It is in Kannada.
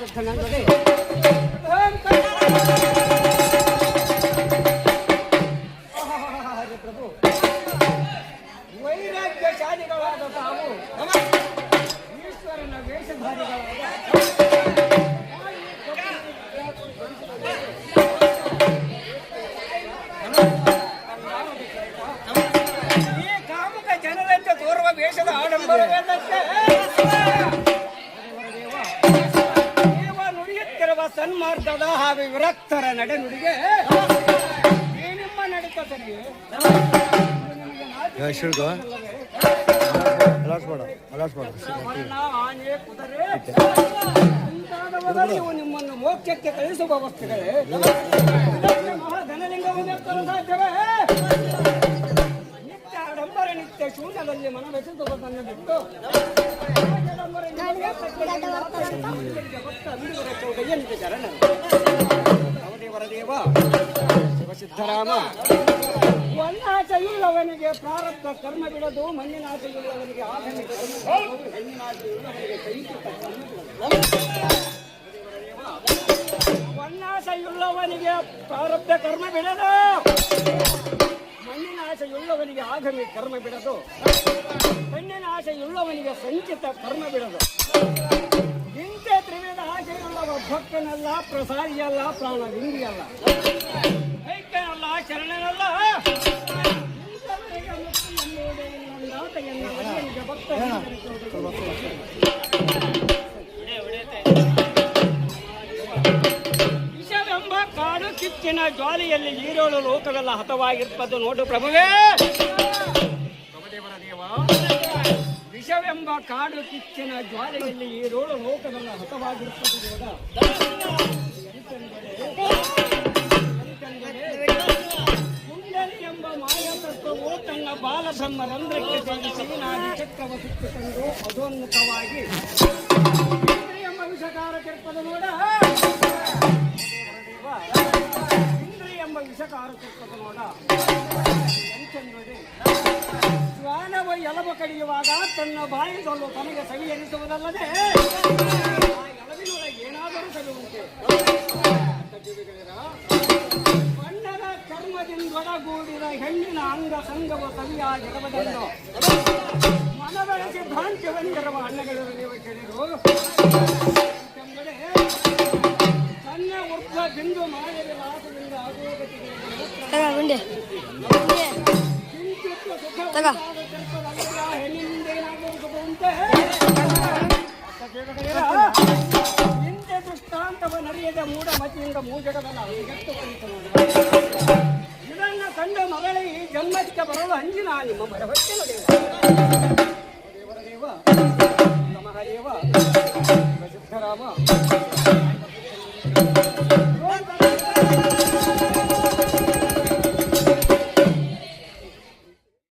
ಸಿದ್ಧನಲ್ಲದೆ ಪ್ರಭು ವೈರಾಗ್ಯಶಾಲಿಗಳಾದ ತಾವು ಈಶ್ವರನ ವೇಷಧಾರಿಗಳಾದ ಈ ಕಾಮುಕ ಜನರಂತೆ ತೋರುವ ವೇಷದ ಆಡಂಬರವೇನಂತೆ ನೀವು ನುಡಿಯುತ್ತಿರುವ ಸನ್ಮಾರ್ಗದ ಹಾಗೂ ವಿರಕ್ತರ ನಡೆನುಡಿಗೆ ಈ ನಿಮ್ಮ ನಡೀತದಲ್ಲಿ ಆನೆ ಕುದುರೆ ಮುಂತಾದವುಗಳು ನಿಮ್ಮನ್ನು ಮೋಕ್ಷಕ್ಕೆ ಕಳಿಸುವ ವಸ್ತುಗಳೇ ಮಹಾಧನಲಿಂಗವನ್ನು ಸಾಧ್ಯವೇ? ನಿತ್ಯ ಆಡಂಬರ ನಿತ್ಯ ಶೂನ್ಯದಲ್ಲಿ ಮನವೆಸೆದುವುದನ್ನು ಬಿಟ್ಟು ಚರಣ ಅವದೇವರ ದೇವ ಶಿವಸಿದ್ಧರಾಮ ವನ್ನಾಚೆಯುಳ್ಳವನಿಗೆ ಪ್ರಾರಬ್ಧ ಕರ್ಮ ಬಿಡದು, ಮಣ್ಣಿನಾಚೆಯುಳ್ಳವನಿಗೆ ಆಧುನಿಕ ಹೆಣ್ಣಿನಾಚೆಯುಳ್ಳವನಿಗೆ ಕೈಕೃತ ಕರ್ಮ ವನ್ನಾಸೆಯುಳ್ಳವನಿಗೆ ಪ್ರಾರಬ್ಧ ಕರ್ಮ ಬಿಡದು, ಮಣ್ಣಿನ ಆಸೆಯುಳ್ಳವನಿಗೆ ಆಗಮಿ ಕರ್ಮ ಬಿಡದು, ಹೆಣ್ಣಿನ ಆಸೆಯುಳ್ಳವನಿಗೆ ಸಂಚಿತ ಕರ್ಮ ಬಿಡದು. ಇಂತೆ ತ್ರಿವಿಧ ಆಸೆಯುಳ್ಳವ ಭಕ್ತನಲ್ಲ, ಪ್ರಸಾದಿಯಲ್ಲ, ಪ್ರಾಣವಿಂದಿಯಲ್ಲ, ಐಕ್ಯನಲ್ಲ, ಶರಣನಲ್ಲ. ಭಕ್ತ ವಿಷವೆಂಬ ಕಾಡು ಕಿಚ್ಚಿನ ಜ್ವಾಲೆಯಲ್ಲಿ ಈರೋಳು ಲೋಕವೆಲ್ಲ ಹತವಾಗಿರ್ಪದು ನೋಡು ಪ್ರಭುವೇ. ಪ್ರಭುದೇವರ ದೇವ, ವಿಷವೆಂಬ ಕಾಡು ಕಿಚ್ಚಿನ ಜ್ವಾಲೆಯಲ್ಲಿ ಈರೋಳು ಲೋಕವೆಲ್ಲ ಹತವಾಗಿರ್ಪದು ನೋಡ. ಕುಂಡಲಿ ಎಂಬ ಮಾಯತತ್ವವು ತನ್ನ ಬಾಲಬ್ರಹ್ಮರಂಧ್ರಕ್ಕೆ ಸೇರಿಸಿ ನಾಡಿ ಚಕ್ರವ ಸುತ್ತುಕೊಂಡು ಅಧೋನ್ಮುಖವಾಗಿ ಎಂಬ ವಿಷಕಾರ ತಿರ್ಪದು ನೋಡ. ಇಂದ್ರಿಯ ಎಂಬ ವಿಷಕಾರ ತಿರ್ಪದು ನೋಡ. ಶ್ವಾನವು ಎಲಬು ಕಡಿಯುವಾಗ ತನ್ನ ಬಾಯಿದೊಲ್ಲು ತನಗೆ ಸವಿ ಎನಿಸುವುದಲ್ಲದೆ ಆ ಎಲಬಿನೊಳಗೆ ಏನಾದರೂ ಸವಿಯುವಂತೆ ಬಣ್ಣದ ಕರ್ಮದಿಂದೊಡಗೂಡಿದ ಹೆಣ್ಣಿನ ಅಂಗ ಸಂಗವ ಸವಿಯಾಗಿರುವುದನ್ನು ಮನವಳಿಸಿ ಭ್ರಾಂತ್ಯವೆಂದಿರುವ ಅಣ್ಣಗಳು ನೀವು ಕೇಳಿರು. ತನ್ನ ಉರ್ಧ ಬಿಂದು ಮಾಡಿದ ಲಾಭದಿಂದ ಆಗುವ ಹೆಣ್ಣಿನಿಂದ ಏನಾದರೂ ಸುಖವಂತೆ ಹಿಂದೆ ದೃಷ್ಟಾಂತವ ನರಿಯದ ಮೂಢ ಮತಿಯಿಂದ ಮೂಜಗದಲ್ಲ ಎತ್ತು ಇದನ್ನು ಕಂಡ ಮಗಳೇ ಈ ಜನ್ಮಕ್ಕೆ ಬರಲು ಅಂಜಿನ ನಿಮ್ಮ ಭರವಸೆ ನಡೆಯುವ